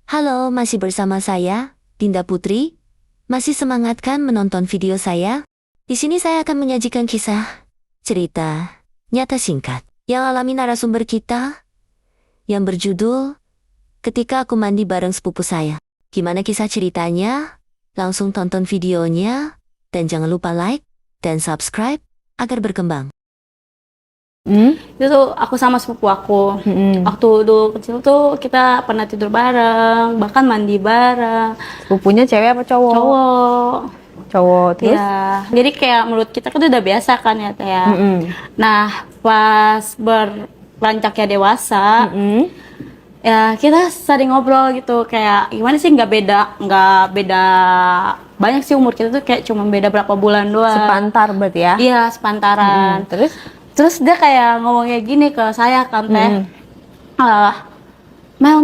Halo, masih bersama saya, Dinda Putri. Masih semangat kan menonton video saya? Di sini saya akan menyajikan kisah, cerita, nyata singkat, yang alami narasumber kita, yang berjudul, Ketika Aku Mandi Bareng Sepupu Saya. Gimana kisah ceritanya? Langsung tonton videonya, dan jangan lupa like dan subscribe, agar berkembang. Itu tuh aku sama sepupu aku. Waktu dulu kecil tuh kita pernah tidur bareng, bahkan mandi bareng. Sepupunya cewek apa cowok? Cowok. Cowok, terus? Ya, jadi kayak menurut kita kan udah biasa kan ya, Teh ya. Nah, pas beranjak ya dewasa, ya kita sering ngobrol gitu, kayak gimana sih, nggak beda banyak sih umur kita tuh, kayak cuma beda berapa bulan doang. Sepantar berarti ya? Iya, sepantaran. Terus dia kayak ngomongnya gini ke saya kan, Teh. Mel,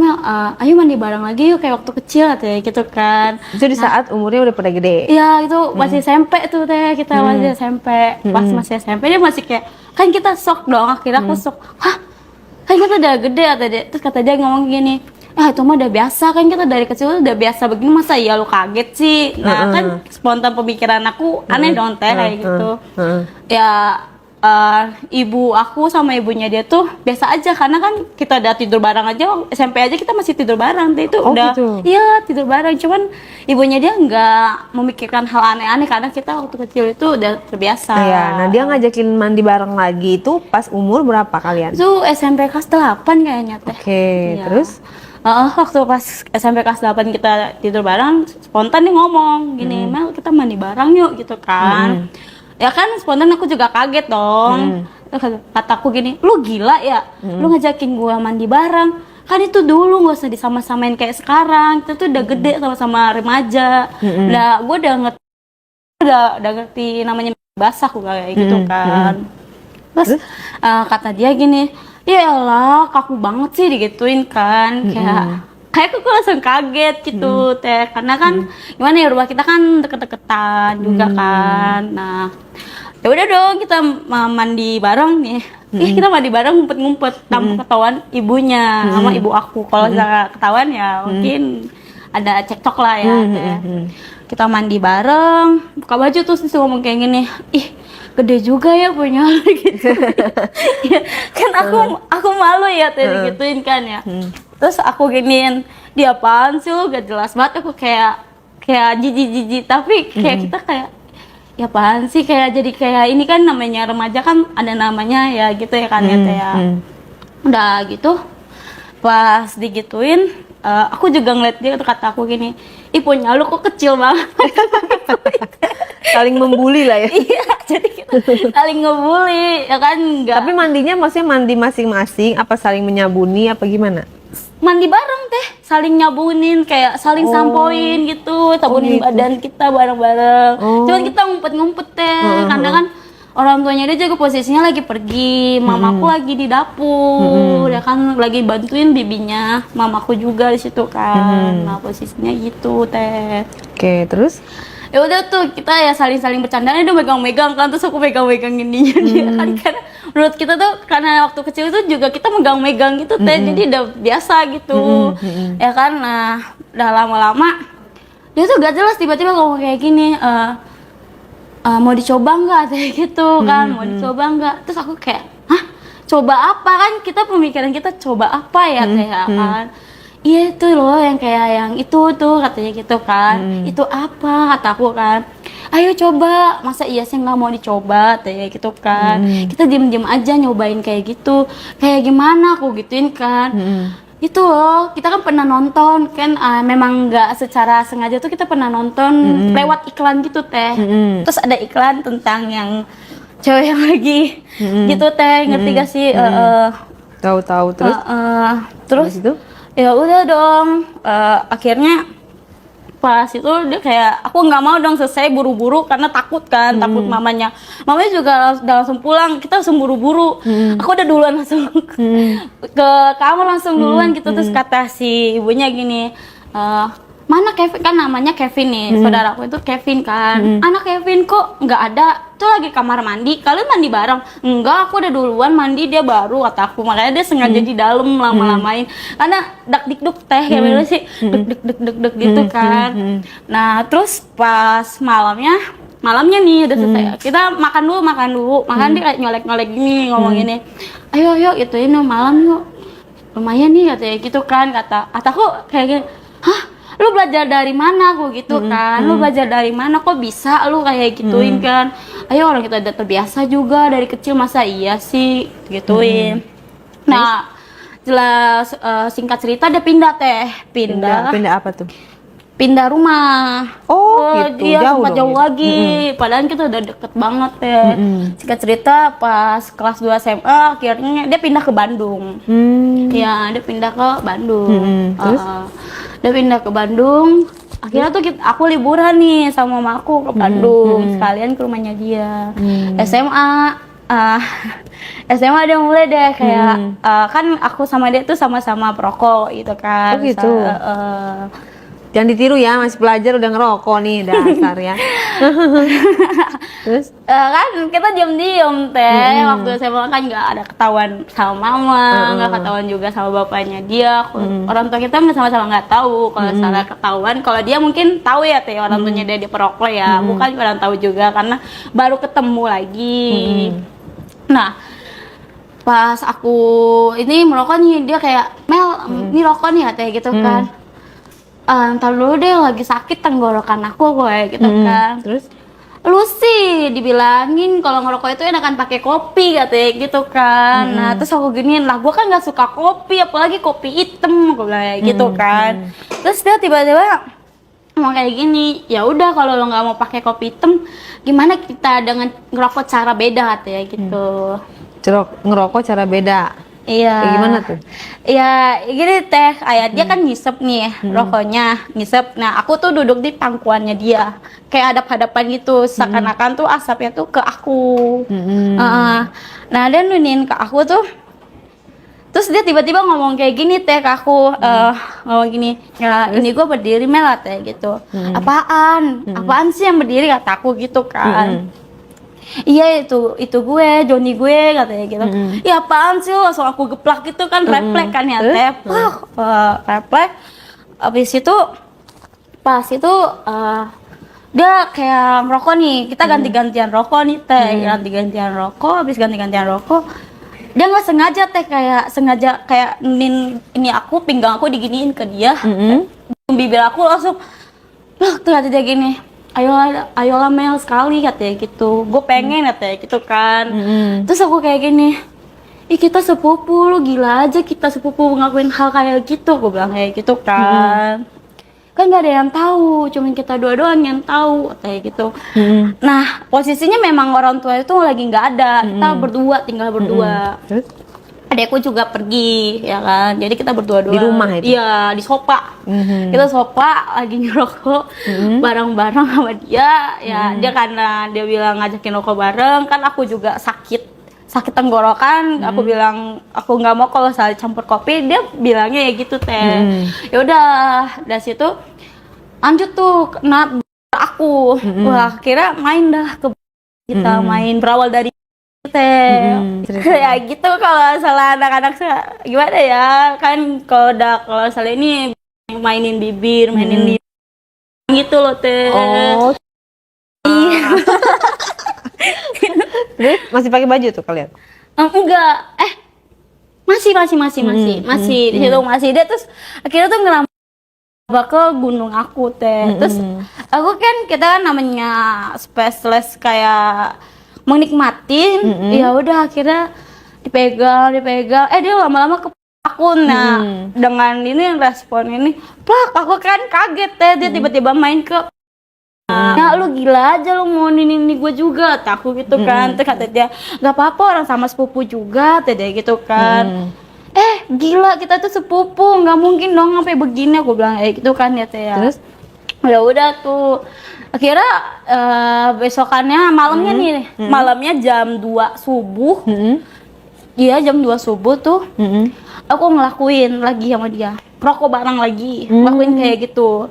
ayo mandi bareng lagi yuk kayak waktu kecil katanya gitu kan. Itu di saat umurnya udah pada gede? Iya, itu masih SMP tuh, Teh. Kita masih SMP. Pas masih SMP dia masih kayak, kan kita shock dong. Akhirnya aku shock. Hah? Kan kita udah gede kata dia. Terus kata dia ngomong gini, itu mah udah biasa, kan kita dari kecil udah biasa begini, masa ya lu kaget sih. Nah, kan spontan pemikiran aku aneh dong, Teh, kayak gitu. Ya, ibu aku sama ibunya dia tuh biasa aja, karena kan kita udah tidur bareng aja, SMP aja kita masih tidur bareng. Dia itu udah gitu? Iya, tidur bareng, cuman ibunya dia nggak memikirkan hal aneh-aneh karena kita waktu kecil itu udah terbiasa. Iya, nah dia ngajakin mandi bareng lagi itu pas umur berapa kalian? Itu SMP kelas 8 kayaknya, Teh. Oke, Iya. terus? Waktu pas SMP kelas 8 kita tidur bareng, spontan dia ngomong gini, Mel kita mandi bareng yuk gitu kan. Ya kan spontan aku juga kaget dong. Terus kataku gini, lu gila ya? Lu ngajakin gua mandi bareng. Kan itu dulu, gak usah disama-samain kayak sekarang. Kita tuh udah gede, sama-sama remaja. Gua udah ngerti namanya basah aku kayak gitu kan. Terus kata dia gini, ya elah kaku banget sih digituin kan. Kayak aku langsung kaget gitu, Teh, karena kan gimana ya, rumah kita kan deket-deketan juga kan. Nah, ya udah dong kita mandi bareng nih. Kita mandi bareng ngumpet-ngumpet tanpa ketahuan ibunya sama ibu aku. Kalau nggak ketahuan ya mungkin ada cekcok lah ya, Teh. Kita mandi bareng, buka baju terus dia ngomong kayak gini, ih gede juga ya punya gitu. Ya, kan aku malu ya tadi gituin kan ya. Terus aku giniin, dia apaan sih lu, gak jelas banget. Aku kayak jijik tapi kayak kita kayak, ya apaan sih, kayak jadi kayak ini kan namanya remaja kan ada namanya ya gitu ya kan ya, Teh ya. Udah gitu pas digituin, aku juga ngeliat dia, kata aku gini, ih punya lu kok kecil banget. Saling membuli lah ya? Iya, jadi kita saling ngebully ya kan. Enggak, Tapi mandinya maksudnya mandi masing-masing apa saling menyabuni apa gimana? mandi bareng, Teh, saling nyabunin, kayak saling sampoin gitu, tabunin gitu. badan kita bareng-bareng. Cuman kita ngumpet-ngumpet, Teh, karena kan orang tuanya dia juga posisinya lagi pergi, mamaku lagi di dapur, ya kan lagi bantuin bibinya, mamaku juga di situ kan. Nah, posisinya gitu, Teh. Oke, terus? Ya udah tuh kita ya saling bercanda, dia megang-megang kan, terus aku megang-megangin dia kan, karena menurut kita tuh karena waktu kecil itu juga kita megang-megang gitu, Teh, jadi udah biasa gitu. Ya kan. Nah, udah lama-lama dia tuh gak jelas tiba-tiba ngomong kayak gini, mau dicoba nggak, kayak gitu kan. Mau dicoba nggak? Terus aku kayak, hah, coba apa? Kan kita pemikiran kita coba apa ya, Teh ya kan. Iya itu loh yang kayak yang itu tuh katanya gitu kan. Itu apa kata aku kan. Ayo coba, masa iya sih nggak mau dicoba, kayak gitu kan. Kita diem-diem aja nyobain kayak gitu. Kayak gimana aku gituin kan. Itu loh, kita kan pernah nonton kan, memang nggak secara sengaja tuh kita pernah nonton lewat iklan gitu, Teh. Terus ada iklan tentang yang cewek yang lagi gitu, Teh, ngerti gak sih? Tahu-tahu, terus? Terus itu? Ya udah dong, akhirnya pas itu dia kayak, aku nggak mau dong selesai buru-buru karena takut kan, takut mamanya juga udah langsung pulang, kita langsung buru-buru. Aku udah duluan langsung ke kamar langsung duluan gitu. Terus kata si ibunya gini, mana Kevin, kan namanya Kevin nih, saudaraku itu Kevin kan. Anak Kevin kok nggak ada, tuh lagi kamar mandi, kalian mandi bareng? Enggak, aku udah duluan mandi, dia baru, kata aku. Makanya dia sengaja di dalam lama-lamain, karena dak dikduk teh kayak gitu sih, dek gitu kan. Nah terus pas malamnya nih udah selesai, kita makan dulu, dia kayak nyolek gini, ngomong gini, ayo ituin malam yuk, lumayan nih katanya gitu kan. Kataku kayak gini, hah, lu belajar dari mana, aku gitu kan. Lu belajar dari mana, kok bisa lu kayak gituin kan. Ayo, orang kita udah terbiasa juga dari kecil, masa iya sih gituin. Nah jelas singkat cerita dia pindah apa tuh? Pindah rumah. Gitu, Iya, jauh sempat dong jauh gitu. lagi. Padahal kita udah deket banget teh. Singkat cerita pas kelas 2 SMA akhirnya dia pindah ke Bandung. Ya, dia pindah ke Bandung. Terus? Dia pindah ke Bandung. Akhirnya tuh aku liburan nih sama mamaku ke Bandung, sekalian ke rumahnya dia. SMA dia mulai deh kayak kan aku sama dia tuh sama-sama perokok gitu kan. Oh gitu. Jangan ditiru ya, masih pelajar udah ngerokok nih dasar ya. Terus? Kan kita diam-diam teh, waktu SMA kan nggak ada ketahuan sama mama, nggak ketahuan juga sama bapaknya dia. Orang tua kita nggak sama-sama nggak tahu kalau salah ketahuan. Kalau dia mungkin tahu ya teh, orang tuanya dia di perokok ya, bukan orang tahu juga karena baru ketemu lagi. Nah pas aku ini merokok nih, dia kayak, Mel ini rokok nih katanya gitu kan. Ntar dulu deh, lagi sakit tenggorokan aku gue gitu kan. Terus? Lu sih dibilangin kalau ngerokok itu enakan pakai kopi katanya gitu kan. Nah terus aku giniin lah, gue kan nggak suka kopi, apalagi kopi hitam, gue bilang kayak gitu kan. Terus dia tiba-tiba ngomong kayak gini, ya udah kalau lo nggak mau pakai kopi hitam, gimana kita dengan ngerokok cara beda katanya gitu. Ngerokok cara beda. Iya. Kayak gimana tuh? Iya, gini teh, kayak dia kan ngisep nih rokoknya, ngisep. Nah, aku tuh duduk di pangkuannya dia, kayak hadap-hadapan gitu, seakan-akan tuh asapnya tuh ke aku. Nah, dia nunin ke aku tuh, terus dia tiba-tiba ngomong kayak gini teh ke aku, ngomong gini, ya ini gue berdiri Mel teh gitu. Apaan sih yang berdiri, kata aku gitu kan. Iya itu gue, Joni gue katanya gitu. Ya apaan sih, langsung aku geplak gitu kan, refleks kan ya teh. Refleks. Abis itu pas itu dia kayak merokok nih, kita ganti-gantian rokok nih teh, ganti-gantian rokok. Abis ganti-gantian rokok, dia nggak sengaja teh, kayak sengaja kayak ini aku, pinggang aku diginiin ke dia. Bibir aku langsung ternyata dia gini, ayolah Mel sekali katanya gitu, gue pengen katanya gitu kan. Terus aku kayak gini, ih kita sepupu, lu gila aja kita sepupu ngakuin hal kayak gitu, gue bilang kayak gitu kan. Kan gak ada yang tahu, cuman kita dua-duaan yang tahu katanya gitu. Nah posisinya memang orang tua itu lagi nggak ada, kita berdua, tinggal berdua. Terus? Adekku juga pergi, ya kan. Jadi kita berdua-dua Di rumah itu? Iya, di sofa. Kita sofa lagi ngerokok bareng-bareng sama dia. Ya, dia karena dia bilang ngajakin rokok bareng, kan aku juga sakit tenggorokan. Aku bilang aku nggak mau kalau salah campur kopi. Dia bilangnya ya gitu teh. Ya udah, dari situ lanjut tuh kena aku. Wah, kira main dah ke kita main berawal dari teh. Kayak gitu kalau salah anak-anak gimana ya, kan kalau salah ini mainin bibir gitu loh teh. Iya. Masih pakai baju tuh kalian? Enggak, masih di situ masih. Dia terus akhirnya tuh ngerambah ke gunung aku teh. Terus aku kan, kita kan namanya spesialis kayak menikmatin, ya udah akhirnya dipegang, dia lama-lama ke aku. Nah dengan ini respon ini, plak, aku kan kaget teh, dia tiba-tiba main ke, ya lu gila aja lu mau ini gue juga, takut gitu kan. Terus kata dia, nggak apa-apa orang sama sepupu juga, teh dia gitu kan. Gila kita tuh sepupu, nggak mungkin dong sampai begini, aku bilang gitu kan ya teh ya. Terus ya udah tuh akhirnya besokannya malamnya nih, malamnya jam 2 subuh Iya, jam 2 subuh tuh Mm-mm. aku ngelakuin lagi sama dia. Rokok bareng lagi, Hmm. ngelakuin kayak gitu.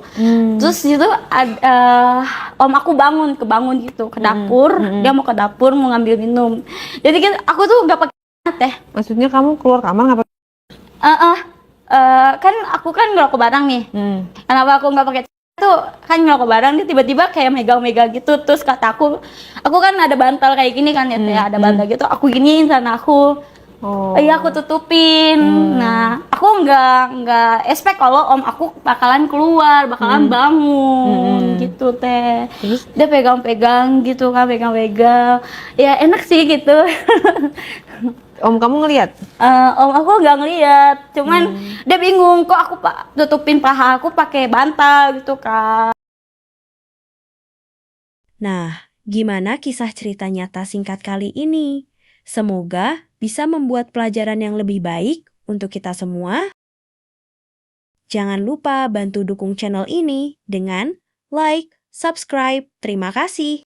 Terus itu om aku kebangun gitu ke dapur, dia mau ke dapur mau ngambil minum. Jadi kan aku tuh nggak pakai teh. Maksudnya kamu keluar kamar nggak pakai? Kan aku kan ngerokok bareng nih. Kenapa aku nggak pakai tuh kan ngerokok bareng dia tiba-tiba kayak megang-megang gitu terus kata aku kan ada bantal kayak gini kan ya teh, ada bantal gitu aku giniin sana aku. Oh. Iya aku tutupin. Nah, aku nggak expect kalau om aku bakalan keluar, bakalan bangun gitu teh. Terus? Dia pegang-pegang gitu kan, pegang-pegang. Ya enak sih gitu. Om kamu ngelihat? Om aku nggak ngeliat, cuman dia bingung kok aku tutupin paha aku pakai bantal gitu kan. Nah, gimana kisah cerita nyata singkat kali ini? Semoga bisa membuat pelajaran yang lebih baik untuk kita semua. Jangan lupa bantu dukung channel ini dengan like, subscribe. Terima kasih.